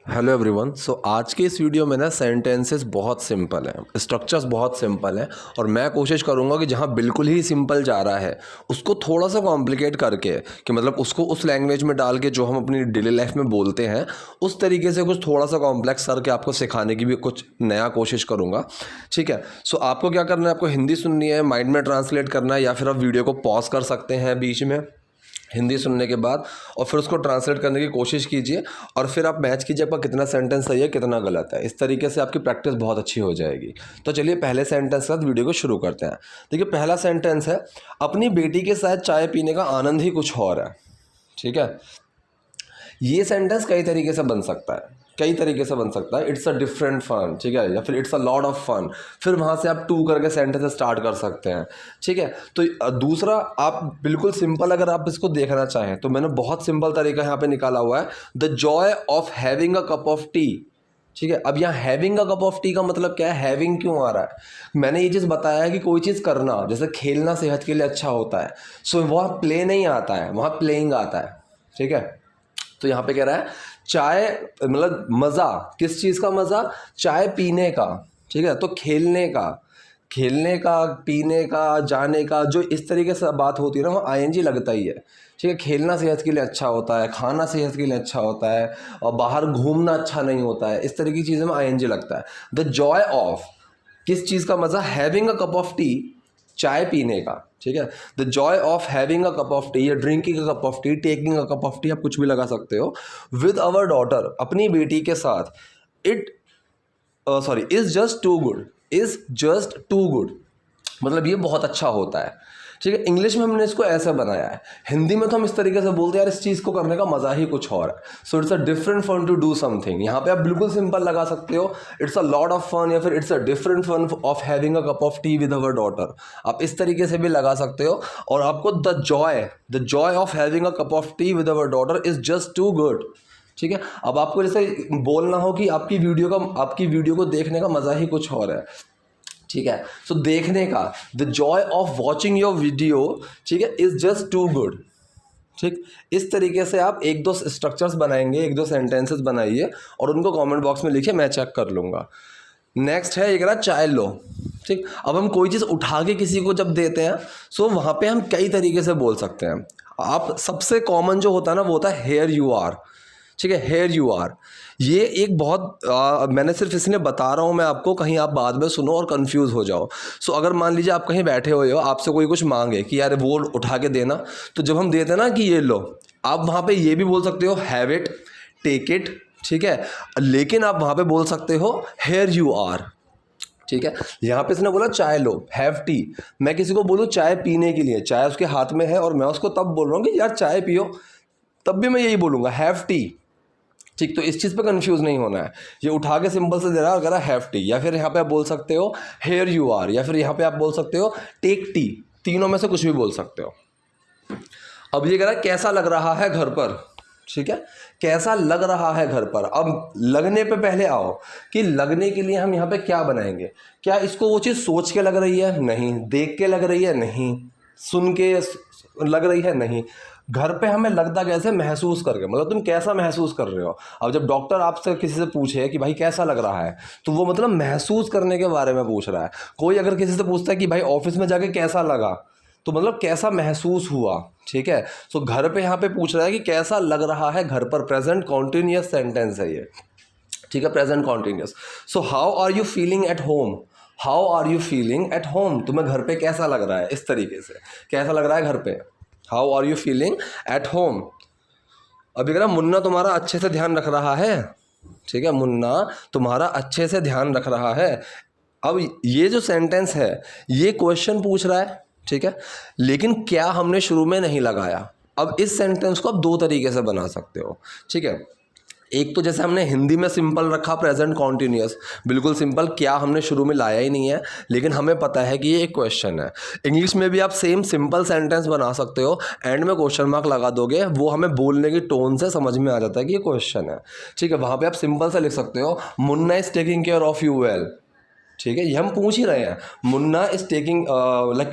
Hello everyone. सो आज के इस वीडियो में ना सेंटेंसेस बहुत सिंपल हैं, स्ट्रक्चर्स बहुत सिंपल हैं और मैं कोशिश करूंगा कि जहां बिल्कुल ही सिंपल जा रहा है उसको थोड़ा सा कॉम्प्लिकेट करके कि मतलब उसको उस लैंग्वेज में डाल के जो हम अपनी डेली लाइफ में बोलते हैं उस तरीके से कुछ थोड़ा सा कॉम्प्लेक्स करके आपको सिखाने की भी कुछ नया कोशिश करूँगा। ठीक है। सो आपको क्या करना है, आपको हिंदी सुननी है, माइंड में ट्रांसलेट करना है या फिर आप वीडियो को पॉज कर सकते हैं बीच में हिंदी सुनने के बाद और फिर उसको ट्रांसलेट करने की कोशिश कीजिए और फिर आप मैच कीजिए आपका कितना सेंटेंस सही है कितना गलत है। इस तरीके से आपकी प्रैक्टिस बहुत अच्छी हो जाएगी। तो चलिए पहले सेंटेंस के साथ वीडियो को शुरू करते हैं। देखिए पहला सेंटेंस है, अपनी बेटी के साथ चाय पीने का आनंद ही कुछ और है। ठीक है। ये सेंटेंस कई तरीके से बन सकता है, कई तरीके से बन सकता है। इट्स अ डिफरेंट फन, ठीक है, या फिर it's a lot of fun. फिर वहाँ से आप टू करके सेंटेंस स्टार्ट कर सकते हैं। ठीक है। तो दूसरा आप बिल्कुल सिंपल अगर आप इसको देखना चाहें तो मैंने बहुत सिंपल तरीका यहाँ पे निकाला हुआ है, the joy of having a cup of T. ठीक है। अब यहाँ having a cup of T का मतलब क्या है, हैविंग क्यों आ रहा है। मैंने ये चीज़ बताया है कि कोई चीज़ करना, जैसे खेलना सेहत के लिए अच्छा होता है। सो वहाँ प्ले नहीं आता है, वहाँ प्लेइंग आता है। ठीक है। तो यहाँ पे कह रहा है चाय, मतलब मज़ा, किस चीज़ का मज़ा, चाय पीने का। ठीक है। तो खेलने का, खेलने का, पीने का, जाने का, जो इस तरीके से बात होती है ना वो आईएनजी लगता ही है। ठीक है। खेलना सेहत के लिए अच्छा होता है, खाना सेहत के लिए अच्छा होता है और बाहर घूमना अच्छा नहीं होता है। इस तरह की चीज़ों में आईएनजी लगता है। द जॉय ऑफ, किस चीज़ का मज़ा, having a cup of tea, चाय पीने का। ठीक है। The joy of having a cup of tea या drinking a cup of tea, taking a cup of tea, आप कुछ भी लगा सकते हो। विद अवर डॉटर, अपनी बेटी के साथ। It sorry is just too good, is just too good मतलब ये बहुत अच्छा होता है। ठीक है। इंग्लिश में हमने इसको ऐसे बनाया है, हिंदी में तो हम इस तरीके से बोलते हैं यार इस चीज़ को करने का मज़ा ही कुछ और है। So it's a different fun to do something. यहाँ पे आप बिल्कुल सिंपल लगा सकते हो, it's a lot of fun या फिर it's a different fun of having a cup of tea with our daughter. आप इस तरीके से भी लगा सकते हो। और आपको the joy of having a cup of tea with our daughter is just too good. ठीक है। अब आपको जैसे बोलना हो कि आपकी वीडियो को देखने का मज़ा ही कुछ और है। ठीक है। सो देखने का, the joy of watching your video, ठीक है, इज जस्ट टू गुड। ठीक। इस तरीके से आप एक दो स्ट्रक्चर्स बनाएंगे, एक दो सेंटेंसेस बनाइए और उनको कमेंट बॉक्स में लिखिए, मैं चेक कर लूँगा। नेक्स्ट है ये कह रहा चाय लो। ठीक। अब हम कोई चीज़ उठा के किसी को जब देते हैं सो वहाँ पे हम कई तरीके से बोल सकते हैं। आप सबसे कॉमन जो होता है ना वो होता है हेयर यू आर। ठीक है। हेयर यू आर, ये एक बहुत मैंने सिर्फ इसलिए बता रहा हूँ मैं आपको, कहीं आप बाद में सुनो और कंफ्यूज हो जाओ। सो अगर मान लीजिए आप कहीं बैठे हुए हो, आपसे कोई कुछ मांगे कि यार वो उठा के देना, तो जब हम देते हैं ना कि ये लो, आप वहाँ पे ये भी बोल सकते हो हैव इट, टेक इट। ठीक है। लेकिन आप वहाँ पे बोल सकते हो हेयर यू आर। ठीक है। यहाँ पे इसने बोला चाय लो, हैव टी। मैं किसी को बोलूँ चाय पीने के लिए, चाय उसके हाथ में है और मैं उसको तब बोल रहा हूँ कि यार चाय पियो, तब भी मैं यही बोलूँगा हैव टी। ठीक। तो इस चीज़ पे कंफ्यूज नहीं होना है। ये उठा के सिंपल से दे रहा है अगर हैव टी, या फिर यहाँ पे आप बोल सकते हो हेयर यू आर, या फिर यहाँ पे आप बोल सकते हो टेक टी। तीनों में से कुछ भी बोल सकते हो। अब ये कह रहा है कैसा लग रहा है घर पर। ठीक है। कैसा लग रहा है घर पर। अब लगने पे पहले आओ कि लगने के लिए हम यहाँ पे क्या बनाएंगे। क्या इसको वो चीज़ सोच के लग रही है, नहीं। देख के लग रही है, नहीं। सुन के लग रही है, नहीं। घर पे हमें लगता कैसे, महसूस करके, मतलब तुम कैसा महसूस कर रहे हो। अब जब डॉक्टर आपसे किसी से पूछे कि भाई कैसा लग रहा है, तो वो मतलब महसूस करने के बारे में पूछ रहा है। कोई अगर किसी से पूछता है कि भाई ऑफिस में जाके कैसा लगा, तो मतलब कैसा महसूस हुआ। ठीक है। सो घर पे यहाँ पे पूछ रहा है कि कैसा लग रहा है घर पर, प्रेजेंट कॉन्टिन्यूअस सेंटेंस है ये। ठीक है। Present continuous. So how are you feeling at home, how are you feeling at home, तुम्हें घर पे कैसा लग रहा है। इस तरीके से कैसा लग रहा है घर पे, how are you feeling at home. अभी कह रहा मुन्ना तुम्हारा अच्छे से ध्यान रख रहा है। ठीक है। मुन्ना तुम्हारा अच्छे से ध्यान रख रहा है। अब ये जो सेंटेंस है ये क्वेश्चन पूछ रहा है। ठीक है। लेकिन क्या हमने शुरू में नहीं लगाया। अब इस सेंटेंस को आप दो तरीके से बना सकते हो। ठीक है। एक तो जैसे हमने हिंदी में सिंपल रखा प्रेजेंट कॉन्टिन्यूअस, बिल्कुल सिंपल, क्या हमने शुरू में लाया ही नहीं है, लेकिन हमें पता है कि ये एक क्वेश्चन है। इंग्लिश में भी आप सेम सिंपल सेंटेंस बना सकते हो, एंड में क्वेश्चन मार्क लगा दोगे, वो हमें बोलने की टोन से समझ में आ जाता है कि ये क्वेश्चन है। ठीक है। वहाँ पे आप सिंपल से लिख सकते हो Munna is taking care of you well. ठीक है, ये हम पूछ ही रहे हैं। Munna is taking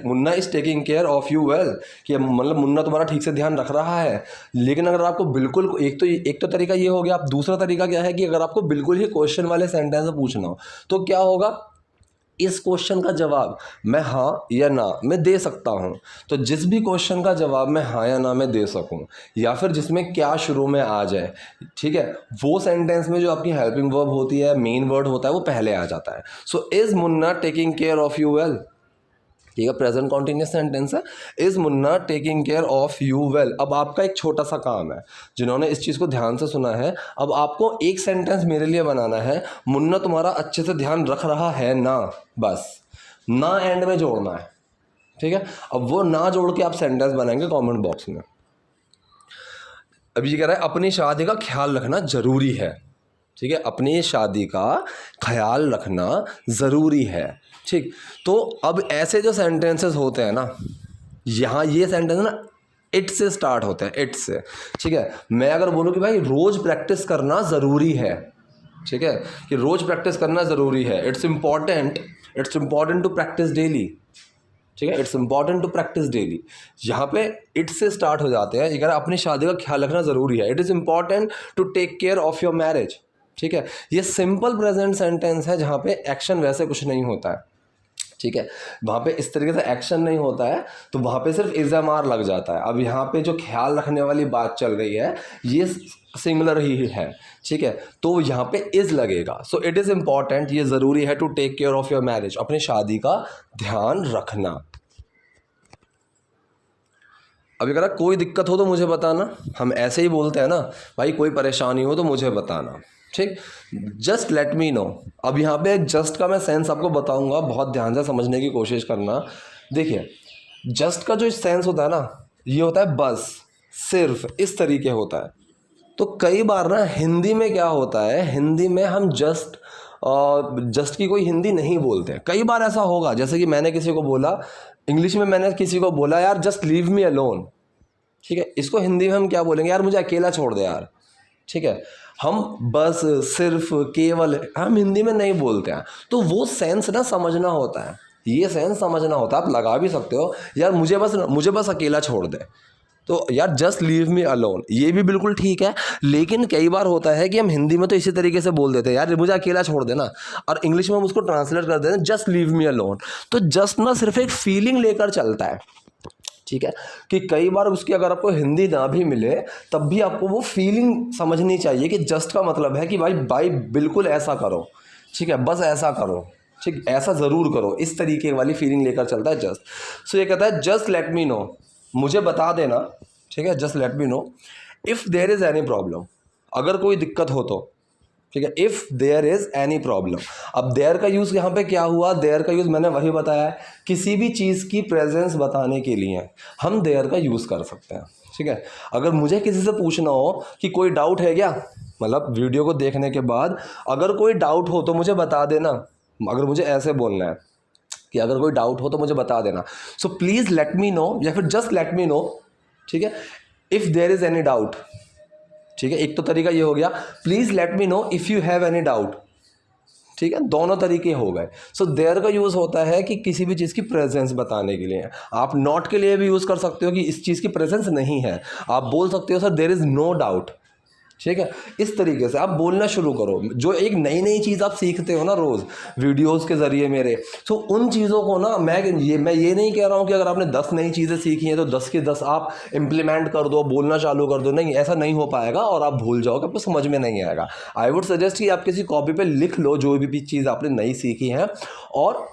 Munna is taking care of you well, कि मतलब मुन्ना तुम्हारा ठीक से ध्यान रख रहा है। लेकिन अगर आपको बिल्कुल एक तो तरीका ये हो गया। आप दूसरा तरीका क्या है कि अगर आपको बिल्कुल ही क्वेश्चन वाले सेंटेंस में पूछना हो तो क्या होगा, इस क्वेश्चन का जवाब मैं हाँ या ना मैं दे सकता हूँ। तो जिस भी क्वेश्चन का जवाब मैं हाँ या ना मैं दे सकूँ, या फिर जिसमें क्या शुरू में आ जाए, ठीक है, वो सेंटेंस में जो आपकी हेल्पिंग वर्ब होती है, मेन वर्ड होता है, वो पहले आ जाता है। So is Munna taking care of you well, ठीक है, प्रेजेंट कॉन्टिन्यूस सेंटेंस है। Is Munna taking care of you well. अब आपका एक छोटा सा काम है, जिन्होंने इस चीज़ को ध्यान से सुना है, अब आपको एक सेंटेंस मेरे लिए बनाना है, मुन्ना तुम्हारा अच्छे से ध्यान रख रहा है ना, बस ना एंड में जोड़ना है, ठीक है। अब वो ना जोड़ के आप सेंटेंस बनाएंगे कमेंट बॉक्स में। अब ये कह रहा है अपनी शादी का ख्याल रखना ज़रूरी है, ठीक है, अपनी शादी का ख्याल रखना ज़रूरी है, ठीक। तो अब ऐसे जो सेंटेंसेस होते हैं ना, यहाँ ये सेंटेंस ना इट से स्टार्ट होते हैं, इट से, ठीक है। मैं अगर बोलूँ कि भाई रोज़ प्रैक्टिस करना ज़रूरी है, ठीक है, कि रोज़ प्रैक्टिस करना ज़रूरी है, it's important to practise daily, ठीक है, it's important to practise daily. यहाँ पे इट से स्टार्ट हो जाते हैं। ये कह रहा है अपनी शादी का ख्याल रखना ज़रूरी है, it is important to take care of your marriage, ठीक है। ये सिंपल प्रेजेंट सेंटेंस है जहाँ पे एक्शन वैसे कुछ नहीं होता है, ठीक है, वहाँ पे इस तरीके से एक्शन नहीं होता है, तो वहाँ पे सिर्फ इज़ एम आर लग जाता है। अब यहाँ पे जो ख्याल रखने वाली बात चल रही है ये सिंगुलर ही है, ठीक है, तो यहाँ पे इज़ लगेगा। सो इट इज़ इम्पॉर्टेंट, ये ज़रूरी है, to take care of your marriage, अपनी शादी का ध्यान रखना। अभी कह रहा कोई दिक्कत हो तो मुझे बताना, हम ऐसे ही बोलते हैं ना, भाई कोई परेशानी हो तो मुझे बताना, ठीक, जस्ट लेट मी नो। अब यहाँ पे जस्ट का मैं सेंस आपको बताऊंगा, बहुत ध्यान से समझने की कोशिश करना। देखिए जस्ट का जो सेंस होता है ना, ये होता है बस, सिर्फ, इस तरीके होता है। तो कई बार ना हिंदी में क्या होता है, हिंदी में हम जस्ट की कोई हिंदी नहीं बोलते। कई बार ऐसा होगा, जैसे कि मैंने किसी को बोला इंग्लिश में, मैंने किसी को बोला यार जस्ट लीव मी अलोन, ठीक है, इसको हिंदी में हम क्या बोलेंगे, यार मुझे अकेला छोड़ दे यार, ठीक है। हम बस, सिर्फ, केवल हम हिंदी में नहीं बोलते हैं। तो वो सेंस ना समझना होता है, ये सेंस समझना होता है। आप लगा भी सकते हो यार मुझे बस अकेला छोड़ दे, तो यार जस्ट लीव मी अलोन, ये भी बिल्कुल ठीक है। लेकिन कई बार होता है कि हम हिंदी में तो इसी तरीके से बोल देते हैं, यार मुझे अकेला छोड़ देना, और इंग्लिश में हम उसको ट्रांसलेट कर देते हैं जस्ट लीव मी अलोन। तो जस्ट ना सिर्फ एक फीलिंग लेकर चलता है, ठीक है, कि कई बार उसकी अगर आपको हिंदी ना भी मिले तब भी आपको वो फीलिंग समझनी चाहिए कि जस्ट का मतलब है कि भाई बिल्कुल ऐसा करो, ठीक है, बस ऐसा करो, ठीक, ऐसा ज़रूर करो, इस तरीके वाली फीलिंग लेकर चलता है जस्ट। सो ये कहता है जस्ट लेट मी नो, मुझे बता देना, ठीक है, just let me know if there is any problem, अगर कोई दिक्कत हो तो, ठीक है, if there is any problem. अब देयर का यूज़ यहाँ पे क्या हुआ, देयर का यूज़ मैंने वही बताया है, किसी भी चीज़ की प्रेजेंस बताने के लिए हम देयर का यूज़ कर सकते हैं, ठीक है। अगर मुझे किसी से पूछना हो कि कोई डाउट है क्या, मतलब वीडियो को देखने के बाद अगर कोई डाउट हो तो मुझे बता देना, अगर मुझे ऐसे बोलना है कि अगर कोई डाउट हो तो मुझे बता देना, so please let me know, या फिर जस्ट लेट मी नो, ठीक है, if there is any doubt, ठीक है। एक तो तरीका ये हो गया, please let me know if you have any doubt, ठीक है, दोनों तरीके हो गए। सो देयर का यूज़ होता है कि किसी भी चीज़ की प्रेजेंस बताने के लिए। आप नॉट के लिए भी यूज़ कर सकते हो कि इस चीज़ की प्रेजेंस नहीं है, आप बोल सकते हो sir there is no doubt, ठीक है। इस तरीके से आप बोलना शुरू करो। जो एक नई नई चीज़ आप सीखते हो ना रोज़ वीडियोस के ज़रिए मेरे, तो उन चीज़ों को ना मैं ये नहीं कह रहा हूँ कि अगर आपने 10 नई चीज़ें सीखी हैं तो 10 की 10 आप इम्प्लीमेंट कर दो, बोलना चालू कर दो, नहीं, ऐसा नहीं हो पाएगा और आप भूल जाओगे, आपको समझ में नहीं आएगा। आई वुड सजेस्ट कि आप किसी कॉपी पर लिख लो जो भी चीज़ आपने नई सीखी है, और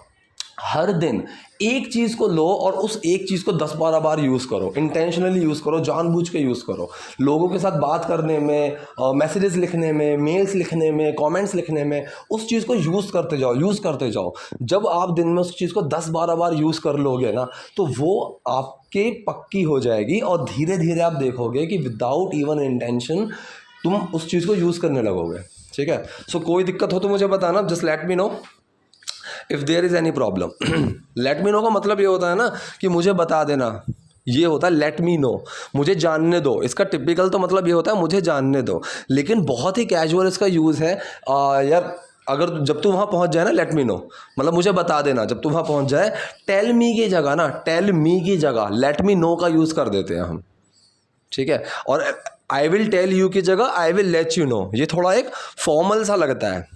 हर दिन एक चीज़ को लो और उस एक चीज़ को 10-12 बार यूज़ करो, इंटेंशनली यूज़ करो, जानबूझ के यूज़ करो। लोगों के साथ बात करने में, मैसेजेस लिखने में, मेल्स लिखने में, कमेंट्स लिखने में, उस चीज़ को यूज़ करते जाओ। जब आप दिन में उस चीज़ को 10-12 बार यूज़ कर लोगे ना, तो वो आपके पक्की हो जाएगी, और धीरे धीरे आप देखोगे कि विदाउट इवन इंटेंशन तुम उस चीज़ को यूज़ करने लगोगे, ठीक है। सो कोई दिक्कत हो तो मुझे बताना, just let me know if there is any problem. Let me know का मतलब ये होता है ना कि मुझे बता देना, ये होता है लेट मी नो, मुझे जानने दो। इसका टिपिकल तो मतलब ये होता है मुझे जानने दो, लेकिन बहुत ही कैजुअल इसका यूज़ है। यार अगर जब तू वहाँ पहुँच जाए ना, लेट मी नो, मतलब मुझे बता देना जब तू वहाँ पहुँच जाए। टेल मी की जगह ना, टेल मी की जगह लेट मी नो का यूज़ कर देते हैं हम, ठीक है। और आई विल टेल यू की जगह I will let you no, ये थोड़ा एक फॉर्मल सा लगता है,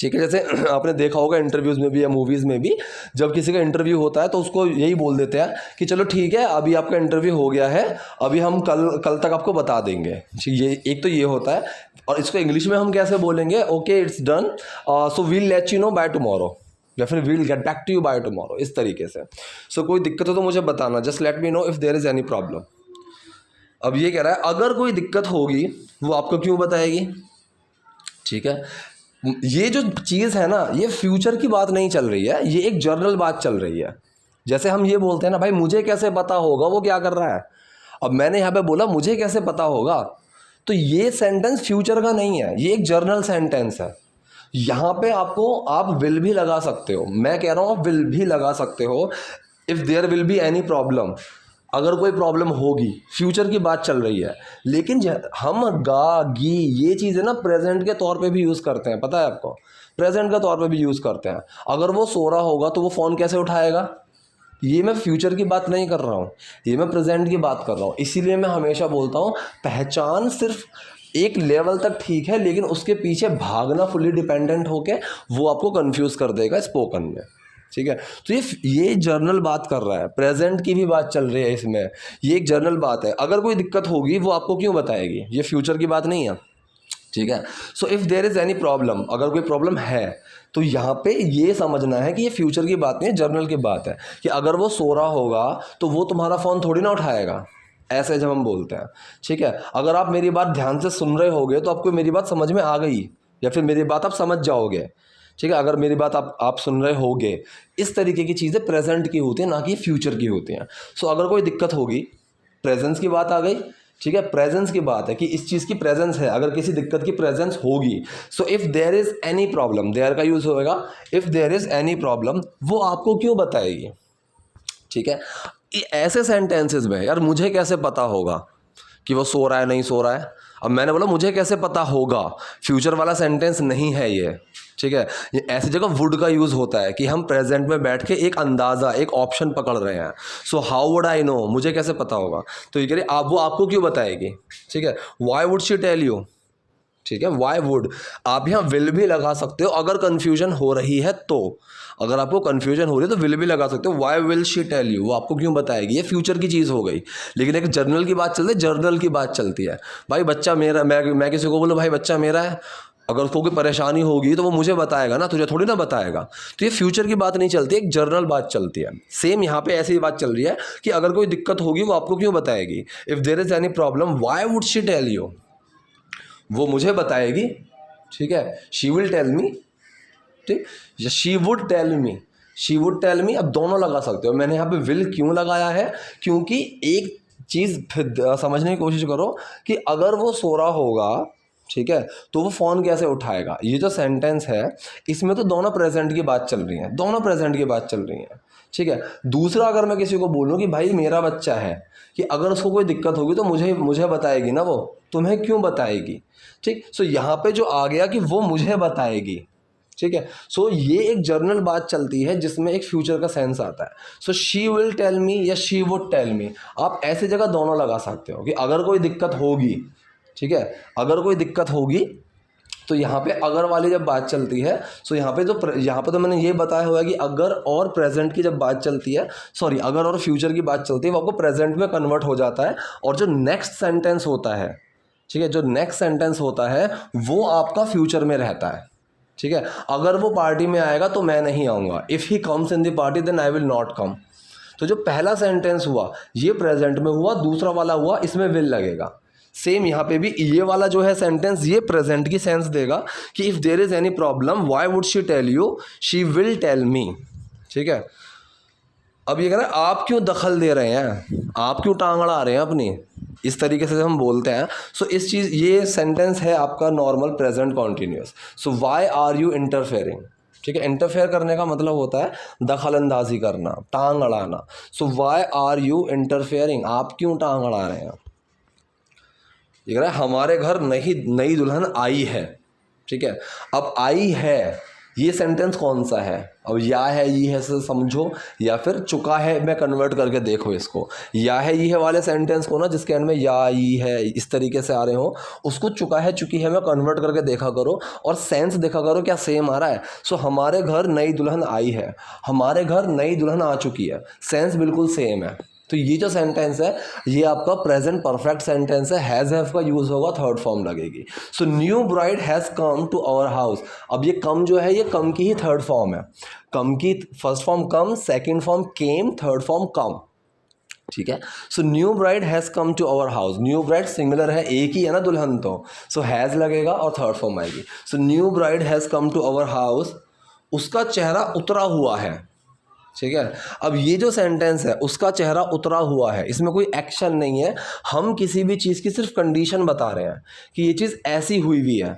ठीक है। जैसे आपने देखा होगा इंटरव्यूज़ में भी या मूवीज़ में भी, जब किसी का इंटरव्यू होता है तो उसको यही बोल देते हैं कि चलो ठीक है, अभी आपका इंटरव्यू हो गया है, अभी हम कल तक आपको बता देंगे। ये एक तो ये होता है। और इसको इंग्लिश में हम कैसे बोलेंगे, okay it's done, so we'll let you know by tomorrow, या फिर we'll get back to you by tomorrow, इस तरीके से। सो कोई दिक्कत हो तो मुझे बताना, just let me know if there is any problem. अब ये कह रहा है अगर कोई दिक्कत होगी वो आपको क्यों बताएगी, ठीक है। ये जो चीज़ है ना, ये फ्यूचर की बात नहीं चल रही है, ये एक जर्नल बात चल रही है। जैसे हम ये बोलते हैं ना, भाई मुझे कैसे पता होगा वो क्या कर रहा है। अब मैंने यहाँ पे बोला मुझे कैसे पता होगा, तो ये सेंटेंस फ्यूचर का नहीं है, ये एक जर्नल सेंटेंस है। यहाँ पे आपको आप विल भी लगा सकते हो, मैं कह रहा हूँ आप विल भी लगा सकते हो। If there will be any problem, अगर कोई प्रॉब्लम होगी, फ्यूचर की बात चल रही है। लेकिन हम गा गी ये चीज़ें ना प्रेजेंट के तौर पे भी यूज़ करते हैं, पता है आपको, प्रेजेंट के तौर पे भी यूज़ करते हैं। अगर वो सो रहा होगा तो वो फ़ोन कैसे उठाएगा, ये मैं फ्यूचर की बात नहीं कर रहा हूँ, ये मैं प्रेजेंट की बात कर रहा हूँ। इसीलिए मैं हमेशा बोलता हूँ पहचान सिर्फ एक लेवल तक ठीक है, लेकिन उसके पीछे भागना फुली डिपेंडेंट होके वो आपको कंफ्यूज कर देगा स्पोकन में, ठीक है। तो ये जर्नल बात कर रहा है, प्रेजेंट की भी बात चल रही है इसमें, ये एक जर्नल बात है। अगर कोई दिक्कत होगी वो आपको क्यों बताएगी, ये फ्यूचर की बात नहीं है, ठीक है। So if there is any problem, अगर कोई प्रॉब्लम है तो यहाँ पे ये समझना है कि ये फ्यूचर की बात नहीं है, जर्नल की बात है। कि अगर वो सो रहा होगा तो वो तुम्हारा फ़ोन थोड़ी ना उठाएगा, ऐसे जब हम बोलते हैं, ठीक है। अगर आप मेरी बात ध्यान से सुन रहे होगे तो आपको मेरी बात समझ में आ गई, या फिर मेरी बात आप समझ जाओगे, ठीक है। अगर मेरी बात आप सुन रहे होगे, इस तरीके की चीज़ें प्रेजेंट की होती हैं, ना कि फ्यूचर की होती हैं। सो अगर कोई दिक्कत होगी, प्रेजेंस की बात आ गई, ठीक है। प्रेजेंस की बात है कि इस चीज़ की प्रेजेंस है, अगर किसी दिक्कत की प्रेजेंस होगी। So if there is any problem, there का यूज़ होएगा, if there is any problem, वो आपको क्यों बताएगी, ठीक है। ऐसे सेंटेंसेस में यार मुझे कैसे पता होगा कि वो सो रहा है नहीं सो रहा है। अब मैंने बोला मुझे कैसे पता होगा, फ्यूचर वाला सेंटेंस नहीं है ये, ठीक है। ये ऐसी जगह वुड का यूज़ होता है कि हम प्रेजेंट में बैठ के एक अंदाज़ा, एक ऑप्शन पकड़ रहे हैं। So how would I know, मुझे कैसे पता होगा, तो ये कह रही आप, वो आपको क्यों बताएगी, ठीक है। Why would she tell you, ठीक है। वाई वुड, आप यहाँ विल भी लगा सकते हो अगर कन्फ्यूजन हो रही है तो। अगर आपको कन्फ्यूजन हो रही है तो विल भी लगा सकते हो, why will she tell you, वो आपको क्यों बताएगी, ये फ्यूचर की चीज़ हो गई। लेकिन एक जर्नल की बात चलती है, जर्नल की बात चलती है, भाई बच्चा मेरा, मैं किसी को बोलूँ भाई बच्चा मेरा है, अगर उसको कोई परेशानी होगी तो वो मुझे बताएगा ना, तुझे थोड़ी ना बताएगा। तो ये फ्यूचर की बात नहीं चलती, एक जर्नल बात चलती है। सेम यहाँ पे ऐसी बात चल रही है कि अगर कोई दिक्कत होगी वो आपको क्यों बताएगी। If there is any problem why would she tell you, वो मुझे बताएगी, ठीक है। शी विल टेल मी, ठीक, या she would tell me, she would tell me, अब दोनों लगा सकते हो। मैंने यहाँ पे विल क्यों लगाया है, क्योंकि एक चीज़ समझने की कोशिश करो कि अगर वो सो रहा होगा, ठीक है, तो वो फ़ोन कैसे उठाएगा। ये जो सेंटेंस है इसमें तो दोनों प्रेजेंट की बात चल रही है, दोनों प्रेजेंट की बात चल रही है, ठीक है। दूसरा, अगर मैं किसी को बोलूँ कि भाई मेरा बच्चा है, कि अगर उसको कोई दिक्कत होगी तो मुझे बताएगी ना, वो तुम्हें क्यों बताएगी, ठीक। सो यहाँ पे जो आ गया कि वो मुझे बताएगी, ठीक है। सो ये एक जर्नल बात चलती है जिसमें एक फ्यूचर का सेंस आता है। So she will tell me या शी वुड टेल मी, आप ऐसी जगह दोनों लगा सकते हो कि अगर कोई दिक्कत होगी, ठीक है, अगर कोई दिक्कत होगी। तो यहाँ पे अगर वाली जब बात चलती है, सो यहाँ पे तो मैंने ये बताया हुआ है कि अगर और प्रेजेंट की जब बात चलती है, सॉरी, अगर और फ्यूचर की बात चलती है, वो आपको प्रेजेंट में कन्वर्ट हो जाता है। और जो नेक्स्ट सेंटेंस होता है, ठीक है, जो नेक्स्ट सेंटेंस होता है वो आपका फ्यूचर में रहता है, ठीक है। अगर वो पार्टी में आएगा तो मैं नहीं आऊँगा, if he comes in the party then I will not come. तो जो पहला सेंटेंस हुआ ये प्रेजेंट में हुआ, दूसरा वाला हुआ इसमें विल लगेगा। सेम यहाँ पे भी ये वाला जो है सेंटेंस ये प्रेजेंट की सेंस देगा कि if there is any problem why would she tell you, she will tell me, ठीक है। अब ये कह रहा है आप क्यों दखल दे रहे हैं, आप क्यों टांग अड़ा रहे हैं अपनी, इस तरीके से हम बोलते हैं। सो इस चीज़, ये सेंटेंस है आपका normal present continuous. So why are you interfering, ठीक है। इंटरफेयर करने का मतलब होता है दखल अंदाजी करना, टांग अड़ाना। So why are you interfering, आप क्यों टांग अड़ा रहे हैं। ये कह रहा है हमारे घर नई दुल्हन आई है, ठीक है। अब आई है, ये सेंटेंस कौन सा है? अब या है ये है से समझो, या फिर चुका है में कन्वर्ट करके देखो इसको। या है ये है वाले सेंटेंस को ना, जिसके एंड में या ये है इस तरीके से आ रहे हो, उसको चुका है चुकी है में कन्वर्ट करके देखा करो और सेंस देखा करो क्या सेम आ रहा है। सो हमारे घर नई दुल्हन आई है, हमारे घर नई दुल्हन आ चुकी है, सेंस बिल्कुल सेम है। तो ये जो सेंटेंस है ये आपका प्रेजेंट परफेक्ट सेंटेंस है, हैज़ हैव का यूज़ होगा, थर्ड फॉर्म लगेगी। So new bride has come to our house. अब ये कम जो है ये कम की ही थर्ड फॉर्म है। कम की first form come, second form came, third form come, ठीक है। So new bride has come to our house. New bride singular है, एक ही है ना दुल्हन, तो सो हैज़ लगेगा और थर्ड फॉर्म आएगी। So new bride has come to our house, उसका चेहरा उतरा हुआ है, ठीक है। अब ये जो सेंटेंस है उसका चेहरा उतरा हुआ है, इसमें कोई एक्शन नहीं है, हम किसी भी चीज़ की सिर्फ कंडीशन बता रहे हैं कि ये चीज़ ऐसी हुई हुई है।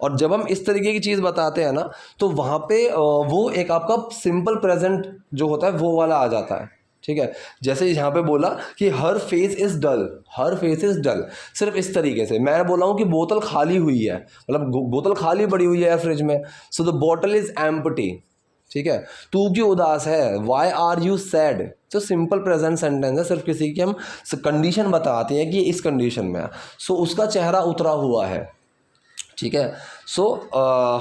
और जब हम इस तरीके की चीज़ बताते हैं ना तो वहाँ पे वो एक आपका सिंपल प्रेजेंट जो होता है वो वाला आ जाता है, ठीक है। जैसे यहाँ पे बोला कि her face is dull, her face is dull, सिर्फ इस तरीके से मैं बोला हूँ कि बोतल खाली हुई है, मतलब बोतल खाली पड़ी हुई है फ्रिज में, so the bottle is empty, ठीक है। तू क्यों उदास है, वाई आर यू सैड, तो सिंपल प्रेजेंट सेंटेंस है, सिर्फ किसी की हम कंडीशन बताते हैं कि इस कंडीशन में है। सो उसका चेहरा उतरा हुआ है, ठीक है। So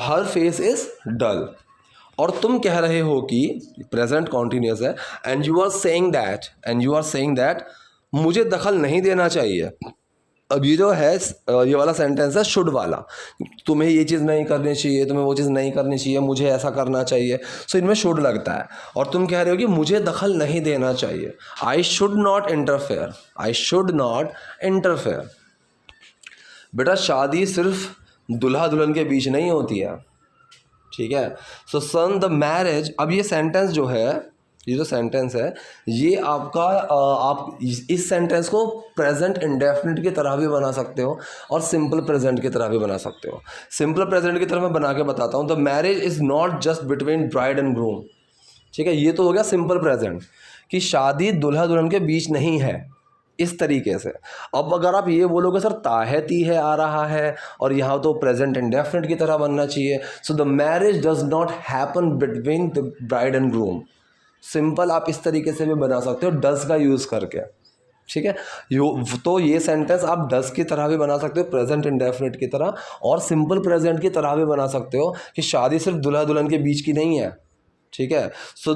her face is dull. और तुम कह रहे हो कि प्रेजेंट कॉन्टिन्यूस है, and you are saying that, and you are saying that मुझे दखल नहीं देना चाहिए। अब ये जो है ये वाला सेंटेंस है शुड वाला, तुम्हें ये चीज़ नहीं करनी चाहिए, तुम्हें वो चीज़ नहीं करनी चाहिए, मुझे ऐसा करना चाहिए, सो इनमें शुड लगता है। और तुम कह रहे हो कि मुझे दखल नहीं देना चाहिए, I should not interfere, I should not interfere. बेटा शादी सिर्फ दुल्हा दुल्हन के बीच नहीं होती है, ठीक है। सो सन द मैरिज, अब ये सेंटेंस जो है, ये जो सेंटेंस है ये आपका आप इस सेंटेंस को प्रेजेंट इंडेफिनिट की तरह भी बना सकते हो और सिंपल प्रेजेंट की तरह भी बना सकते हो। सिंपल प्रेजेंट की तरह मैं बना के बताता हूँ, the marriage is not just between bride and groom, ठीक है। ये तो हो गया सिंपल प्रेजेंट कि शादी दुल्हा दुल्हन के बीच नहीं है, इस तरीके से। अब अगर आप ये बोलोगे सर ताहती है आ रहा है और यहाँ तो प्रेजेंट इंडेफिनिट की तरह बनना चाहिए, so the marriage does not happen between the bride and groom, simple आप इस तरीके से भी बना सकते हो डज का यूज़ करके, ठीक है। तो ये सेंटेंस आप डज की तरह भी बना सकते हो, प्रेजेंट इंडेफिनिट की तरह, और सिंपल प्रेजेंट की तरह भी बना सकते हो कि शादी सिर्फ दुल्हा दुल्हन के बीच की नहीं है, ठीक है। So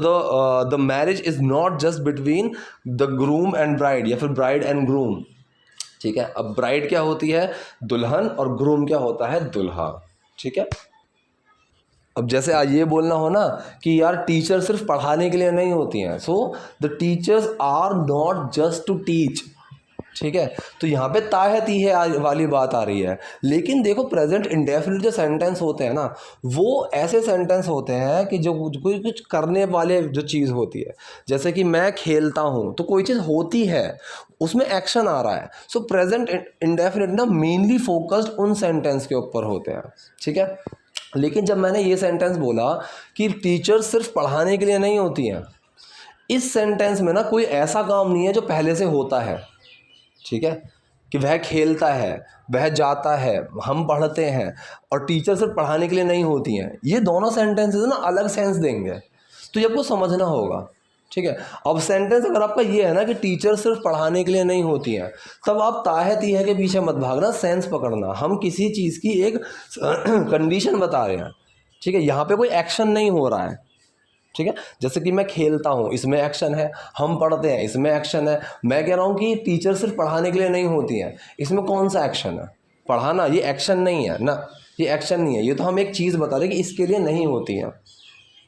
the marriage is not just between the groom and bride, या फिर ब्राइड एंड ग्रूम, ठीक है। अब ब्राइड क्या होती है, दुल्हन, और ग्रूम क्या होता है, दुल्हा, ठीक है। अब जैसे आज ये बोलना हो ना कि यार टीचर सिर्फ पढ़ाने के लिए नहीं होती हैं, so the teachers are not just to teach, ठीक है। तो यहाँ पे ताहती है वाली बात आ रही है। लेकिन देखो प्रेजेंट इंडेफिनिट जो सेंटेंस होते हैं ना वो ऐसे सेंटेंस होते हैं कि जो कोई कुछ करने वाले जो चीज़ होती है, जैसे कि मैं खेलता हूँ तो कोई चीज़ होती है, उसमें एक्शन आ रहा है। सो प्रेजेंट इंडेफिनिट ना मेनली फोकस्ड उन सेंटेंस के ऊपर होते हैं, ठीक है। लेकिन जब मैंने ये सेंटेंस बोला कि टीचर सिर्फ पढ़ाने के लिए नहीं होती हैं, इस सेंटेंस में ना कोई ऐसा काम नहीं है जो पहले से होता है, ठीक है, कि वह खेलता है, वह जाता है, हम पढ़ते हैं, और टीचर सिर्फ पढ़ाने के लिए नहीं होती हैं। ये दोनों सेंटेंसेस ना अलग सेंस देंगे, तो ये आपको समझना होगा, ठीक है। अब सेंटेंस अगर आपका ये है ना कि टीचर सिर्फ पढ़ाने के लिए नहीं होती हैं, तब आप ताहती है के पीछे मत भागना, सेंस पकड़ना। हम किसी चीज़ की एक कंडीशन बता रहे हैं, ठीक है, यहाँ पे कोई एक्शन नहीं हो रहा है, ठीक है। जैसे कि मैं खेलता हूँ, इसमें एक्शन है, हम पढ़ते हैं, इसमें एक्शन है। मैं कह रहा हूँ कि टीचर सिर्फ पढ़ाने के लिए नहीं होती हैं, इसमें कौन सा एक्शन है, पढ़ाना, ये एक्शन नहीं है ना, ये एक्शन नहीं है, ये तो हम एक चीज़ बता रहे हैं कि इसके लिए नहीं होती हैं,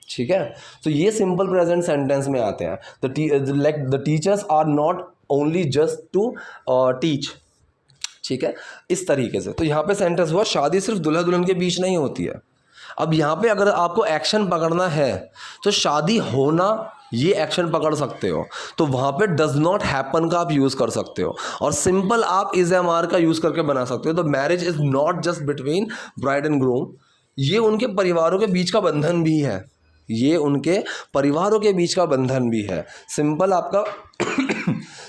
ठीक है। तो ये सिंपल प्रेजेंट सेंटेंस में आते हैं। The teachers are not only just to teach, ठीक है, इस तरीके से। तो यहाँ पे सेंटेंस हुआ शादी सिर्फ दुल्हा दुल्हन के बीच नहीं होती है। अब यहाँ पे अगर आपको एक्शन पकड़ना है तो शादी होना, ये एक्शन पकड़ सकते हो, तो वहाँ पे डज नॉट हैपन का आप यूज़ कर सकते हो, और सिंपल आप इज एम आर का यूज़ करके बना सकते हो। तो marriage is not just between bride and groom, ये उनके परिवारों के बीच का बंधन भी है, ये उनके परिवारों के बीच का बंधन भी है। सिंपल आपका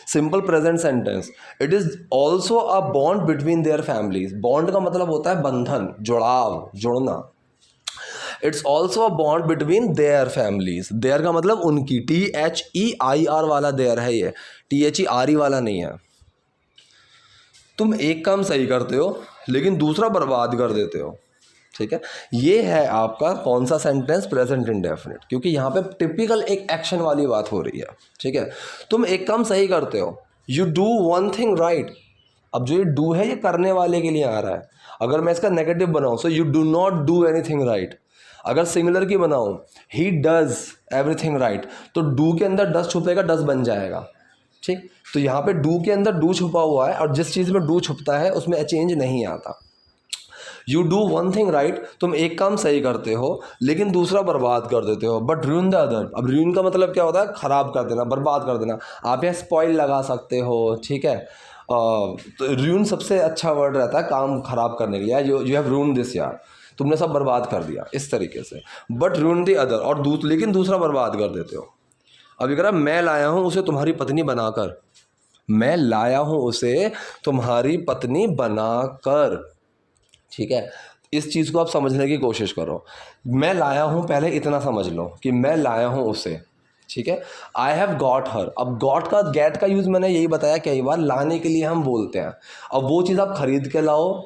simple present sentence, it is also a bond between their families. Bond का मतलब होता है बंधन, जुड़ाव, जुड़ना। It's also a bond between their families. Their का मतलब उनकी, THEIR वाला देयर है, ये THERE वाला नहीं है। तुम एक काम सही करते हो लेकिन दूसरा बर्बाद कर देते हो, ठीक है। ये है आपका कौन सा सेंटेंस, प्रेजेंट इंडेफिनिट, क्योंकि यहाँ पे टिपिकल एक एक्शन वाली बात हो रही है, ठीक है। तुम एक काम सही करते हो, you do one thing right. अब जो ये डू है ये करने वाले के लिए आ रहा है। अगर मैं इसका नेगेटिव बनाऊँ, so you do not do anything right. अगर सिंगुलर की बनाऊँ, ही डज एवरीथिंग राइट, तो डू के अंदर डज छुपेगा, डज बन जाएगा, ठीक। तो यहाँ पे डू के अंदर डू छुपा हुआ है, और जिस चीज़ में डू छुपता है उसमें चेंज नहीं आता। You do one thing right, तुम एक काम सही करते हो लेकिन दूसरा बर्बाद कर देते हो, बट ruin द अदर। अब ruin का मतलब क्या होता है, ख़राब कर देना, बर्बाद कर देना। आप यहाँ स्पॉइल लगा सकते हो, ठीक है। तो ruin सबसे अच्छा वर्ड रहता है काम ख़राब करने के लिए। यू हैव ruined दिस, यार तुमने सब बर्बाद कर दिया, इस तरीके से। बट ruin द अदर, और लेकिन दूसरा बर्बाद कर देते हो। अब ये कह रहा मैं लाया हूँ उसे तुम्हारी पत्नी बनाकर, मैं लाया हूँ उसे तुम्हारी पत्नी बनाकर, ठीक है। इस चीज़ को आप समझने की कोशिश करो। मैं लाया हूँ, पहले इतना समझ लो कि मैं लाया हूँ उसे, ठीक है। आई हैव गॉट हर। अब गॉट का, गेट का यूज़ मैंने यही बताया कई बार, लाने के लिए हम बोलते हैं। अब वो चीज़ आप खरीद के लाओ,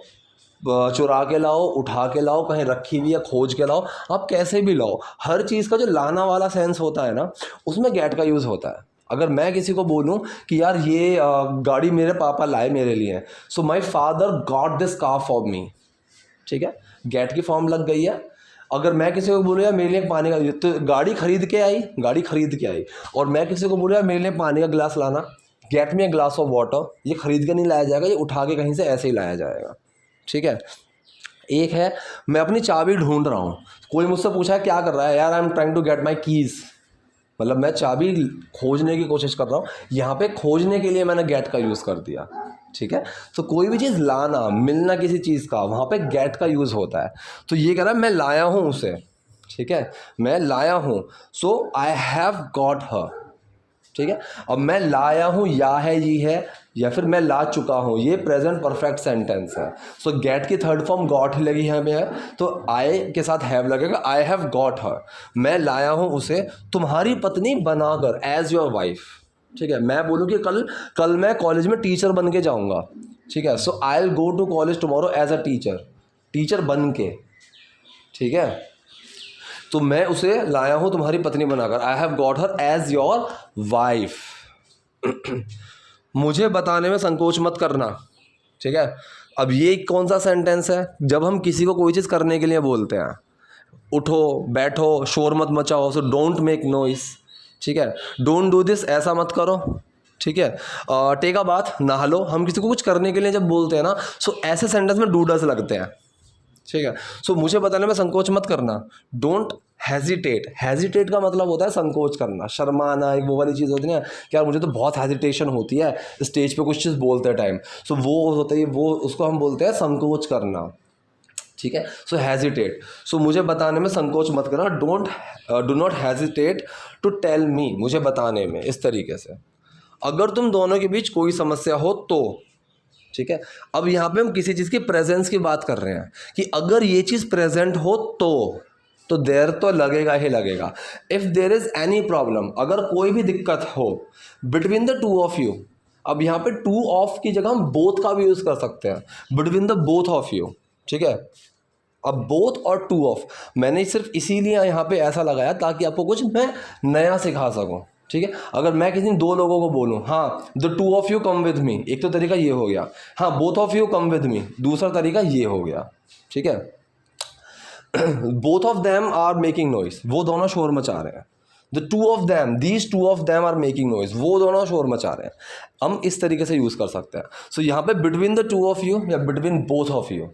चुरा के लाओ, उठा के लाओ, कहीं रखी हुई है खोज के लाओ, आप कैसे भी लाओ, हर चीज़ का जो लाना वाला सेंस होता है ना, उसमें गेट का यूज़ होता है। अगर मैं किसी को बोलूं कि यार ये गाड़ी मेरे पापा लाए मेरे लिए, so my father got this car for me, ठीक है, गेट की फॉर्म लग गई है। अगर मैं किसी को बोलूँ यार मेरे लिए पानी का, तो गाड़ी खरीद के आई, और मैं किसी को बोलूँ यार मेरे लिए पानी का गिलास लाना, get me a glass of water, ये खरीद के नहीं लाया जाएगा, ये उठा के कहीं से ऐसे ही लाया जाएगा, ठीक है। एक है, मैं अपनी चाबी ढूंढ रहा हूँ। कोई मुझसे पूछा है क्या कर रहा है, यार I am trying to get my keys, मतलब मैं चाबी खोजने की कोशिश कर रहा हूँ। यहाँ पे खोजने के लिए मैंने गेट का यूज़ कर दिया, ठीक है। तो कोई भी चीज़ लाना, मिलना किसी चीज़ का, वहाँ पे गेट का यूज़ होता है। तो ये कह रहा है मैं लाया हूँ उसे, ठीक है, मैं लाया हूँ, सो आई हैव गॉट हर, ठीक है। अब मैं लाया हूँ, या है ये है, या फिर मैं ला चुका हूँ, ये प्रेजेंट परफेक्ट सेंटेंस है। सो गेट की थर्ड फॉर्म गॉट ही लगी है हमें, तो आई के साथ हैव लगेगा, आई हैव गॉट हर। मैं लाया हूँ उसे तुम्हारी पत्नी बनाकर, एज योर वाइफ, ठीक है। मैं बोलूँ कि कल मैं कॉलेज में टीचर बन के जाऊँगा, ठीक है, so I will go to college tomorrow as a teacher बन के, ठीक है। तो मैं उसे लाया हूँ तुम्हारी पत्नी बनाकर, I have got her as your wife. मुझे बताने में संकोच मत करना, ठीक है। अब ये कौन सा सेंटेंस है, जब हम किसी को कोई चीज़ करने के लिए बोलते हैं, उठो, बैठो, शोर मत मचाओ, सो डोंट मेक नॉइस, ठीक है। डोंट डू दिस, ऐसा मत करो, ठीक है। टेक अ बाथ, नहा लो। हम किसी को कुछ करने के लिए जब बोलते हैं ना, सो ऐसे सेंटेंस में डू डज लगते हैं, ठीक है। सो मुझे बताने में संकोच मत करना, डोंट हेजिटेट का मतलब होता है संकोच करना, शर्माना, एक वो वाली चीज़ होती है ना कि यार मुझे तो बहुत हेजिटेशन होती है स्टेज पे कुछ चीज़ बोलते टाइम, सो वो होता है, वो उसको हम बोलते हैं संकोच करना, ठीक है। सो हेजिटेट, सो मुझे बताने में संकोच मत करना, do not hesitate to tell me, मुझे बताने में, इस तरीके से। अगर तुम दोनों के बीच कोई समस्या हो तो, ठीक है। अब यहाँ पे हम किसी चीज़ की प्रेजेंस की बात कर रहे हैं कि अगर ये चीज़ प्रेजेंट हो तो देर तो लगेगा ही लगेगा। If there is any problem, अगर कोई भी दिक्कत हो between the two of you, अब यहाँ पे टू ऑफ की जगह हम बोथ का भी यूज़ कर सकते हैं, between the both of you, ठीक है। अब बोथ और टू ऑफ मैंने सिर्फ इसीलिए यहाँ पे ऐसा लगाया ताकि आपको कुछ मैं नया सिखा सकूँ, ठीक है। अगर मैं किसी दो लोगों को बोलूँ, हाँ the two of you come with me, एक तो तरीका ये हो गया, हाँ both of you come with me, दूसरा तरीका ये हो गया, ठीक है। Both of them are making noise, वो दोनों शोर मचा रहे हैं। The two of them, these two of them are making noise, वो दोनों शोर मचा रहे हैं। हम इस तरीके से यूज़ कर सकते हैं। सो यहाँ पे between the two of you या बिटवीन बोथ ऑफ यू,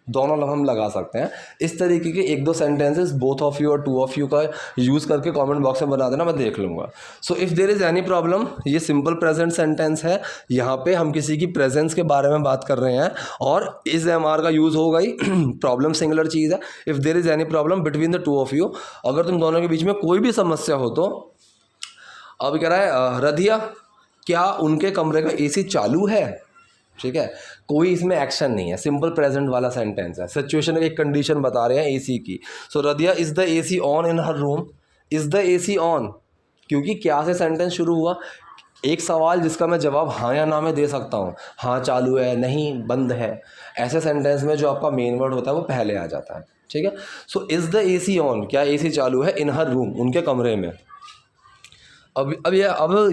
दोनों हम लगा सकते हैं। इस तरीके के एक दो सेंटेंसेस बोथ ऑफ यू और टू ऑफ यू का यूज़ करके कमेंट बॉक्स में बना देना, मैं देख लूँगा। So if there is any problem, ये सिंपल प्रेजेंट सेंटेंस है, यहाँ पे हम किसी की प्रेजेंस के बारे में बात कर रहे हैं और इस एम.आर का यूज़ हो गई। प्रॉब्लम सिंगुलर चीज़ है। If there is any problem between the two of you, अगर तुम दोनों के बीच में कोई भी समस्या हो तो। अब कह रहा है रधिया क्या उनके कमरे का एसी चालू है? ठीक है, कोई इसमें एक्शन नहीं है, सिंपल प्रेजेंट वाला सेंटेंस है। सिचुएशन एक कंडीशन बता रहे हैं एसी की। सो रदिया, is the AC on in her room? Is the AC on, क्योंकि क्या से सेंटेंस शुरू हुआ, एक सवाल जिसका मैं जवाब हाँ या ना में दे सकता हूँ। हाँ चालू है, नहीं बंद है, ऐसे सेंटेंस में जो आपका मेन वर्ड होता है वो पहले आ जाता है। ठीक है, so is the AC on, क्या एसी चालू है इन हर रूम, उनके कमरे में। अब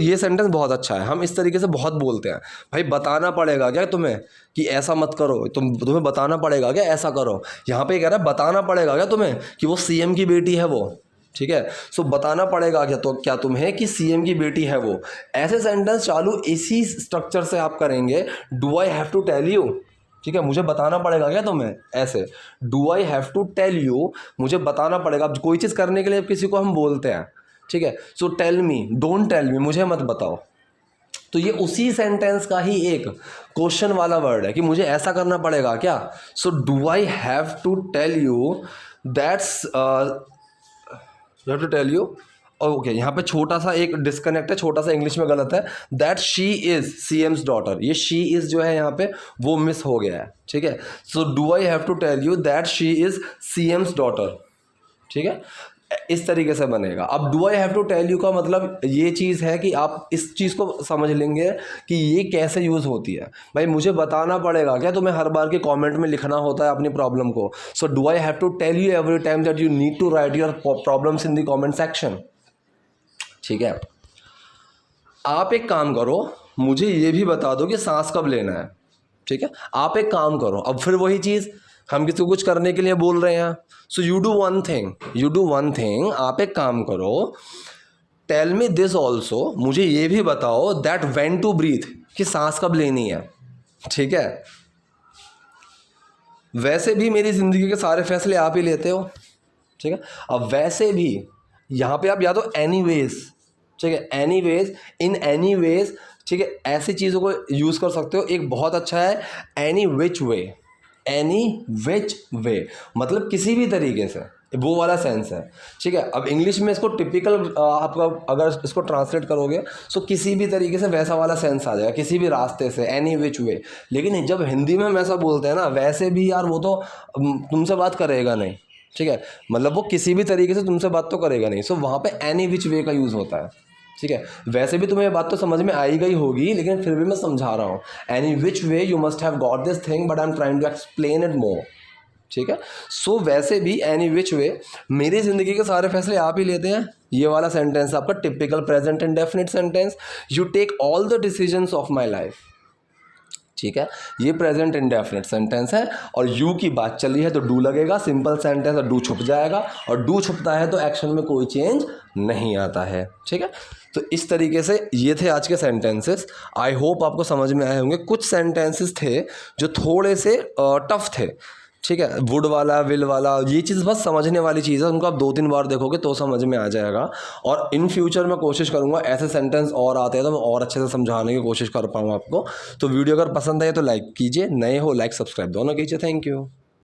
ये सेंटेंस बहुत अच्छा है, हम इस तरीके से बहुत बोलते हैं, भाई बताना पड़ेगा क्या तुम्हें कि ऐसा मत करो, तुम्हें बताना पड़ेगा क्या ऐसा करो। यहाँ पे कह रहा है बताना पड़ेगा क्या तुम्हें कि वो सीएम की बेटी है वो। ठीक है, सो बताना पड़ेगा क्या, तो क्या तुम्हें कि सीएम की बेटी है वो। ऐसे सेंटेंस चालू इसी स्ट्रक्चर से आप करेंगे, do I have to tell you. ठीक है, मुझे बताना पड़ेगा क्या तुम्हें, ऐसे do I have to tell you, मुझे बताना पड़ेगा। अब कोई चीज़ करने के लिए किसी को हम बोलते हैं, ठीक है, so tell me, don't tell me, मुझे मत बताओ। तो ये उसी सेंटेंस का ही एक क्वेश्चन वाला वर्ड है कि मुझे ऐसा करना पड़ेगा क्या। So do I have to tell you, that's have to tell you. Okay, यहाँ पे छोटा सा एक डिस्कनेक्ट है, छोटा सा इंग्लिश में गलत है, that she is CM's daughter. ये शी इज़ जो है यहाँ पे वो मिस हो गया है। ठीक है, so do I have to tell you that she is CM's daughter. ठीक है, इस तरीके से बनेगा। अब do I have to tell you का मतलब ये चीज़ है कि आप इस चीज़ को समझ लेंगे कि ये कैसे यूज़ होती है। भाई मुझे बताना पड़ेगा क्या तुम्हें हर बार के कमेंट में लिखना होता है अपनी प्रॉब्लम को। So do I have to tell you every time that you need to write your problems in the comment section. ठीक है, आप एक काम करो, मुझे ये भी बता दो कि सांस कब लेना है। ठीक है, आप एक काम करो, अब फिर वही चीज़, हम किसी को कुछ करने के लिए बोल रहे हैं। So you do one thing, आप एक काम करो, टेल मी दिस ऑल्सो, मुझे ये भी बताओ दैट व्हेन टू ब्रीथ, कि सांस कब लेनी है। ठीक है, वैसे भी मेरी ज़िंदगी के सारे फैसले आप ही लेते हो। ठीक है, अब वैसे भी यहाँ पे आप या तो एनीवेज, ठीक है, एनीवेज, इन एनीवेज, ठीक है, ऐसी चीज़ों को यूज़ कर सकते हो। एक बहुत अच्छा है any which way, any which वे मतलब किसी भी तरीके से, वो वाला सेंस है। ठीक है, अब इंग्लिश में इसको टिपिकल आपका अगर इसको ट्रांसलेट करोगे तो किसी भी तरीके से वैसा वाला सेंस आ जाएगा, किसी भी रास्ते से, एनी विच वे। लेकिन जब हिंदी में हम ऐसा बोलते हैं ना, वैसे भी यार वो तो तुमसे बात करेगा नहीं। ठीक है, मतलब वो किसी भी तरीके से तुमसे बात तो करेगा नहीं। सो वहाँ पे एनी विच वे का यूज़ होता है। ठीक है, वैसे भी तुम्हें बात तो समझ में आई गई होगी, लेकिन फिर भी मैं समझा रहा हूँ। Any which way you must have got this thing but I am trying to explain it more. ठीक है, सो वैसे भी एनी विच वे, मेरी ज़िंदगी के सारे फैसले आप ही लेते हैं, ये वाला सेंटेंस आपका typical present indefinite sentence. You take all the decisions of my life. ठीक है, ये प्रेजेंट इंडेफिनिट सेंटेंस है, और यू की बात चल रही है तो डू लगेगा, सिंपल सेंटेंस है, डू छुप जाएगा, और डू छुपता है तो एक्शन में कोई चेंज नहीं आता है। ठीक है, तो इस तरीके से ये थे आज के सेंटेंसेस। आई होप आपको समझ में आए होंगे। कुछ सेंटेंसेस थे जो थोड़े से टफ थे। ठीक है, वुड वाला, विल वाला, ये चीज़ बस समझने वाली चीज़ है, उनको आप 2-3 बार देखोगे तो समझ में आ जाएगा। और इन फ्यूचर मैं कोशिश करूँगा ऐसे सेंटेंस और आते हैं तो मैं और अच्छे से समझाने की कोशिश कर पाऊँ आपको। तो वीडियो अगर पसंद आए तो लाइक कीजिए, नए हो लाइक सब्सक्राइब दोनों कीजिए। Thank you.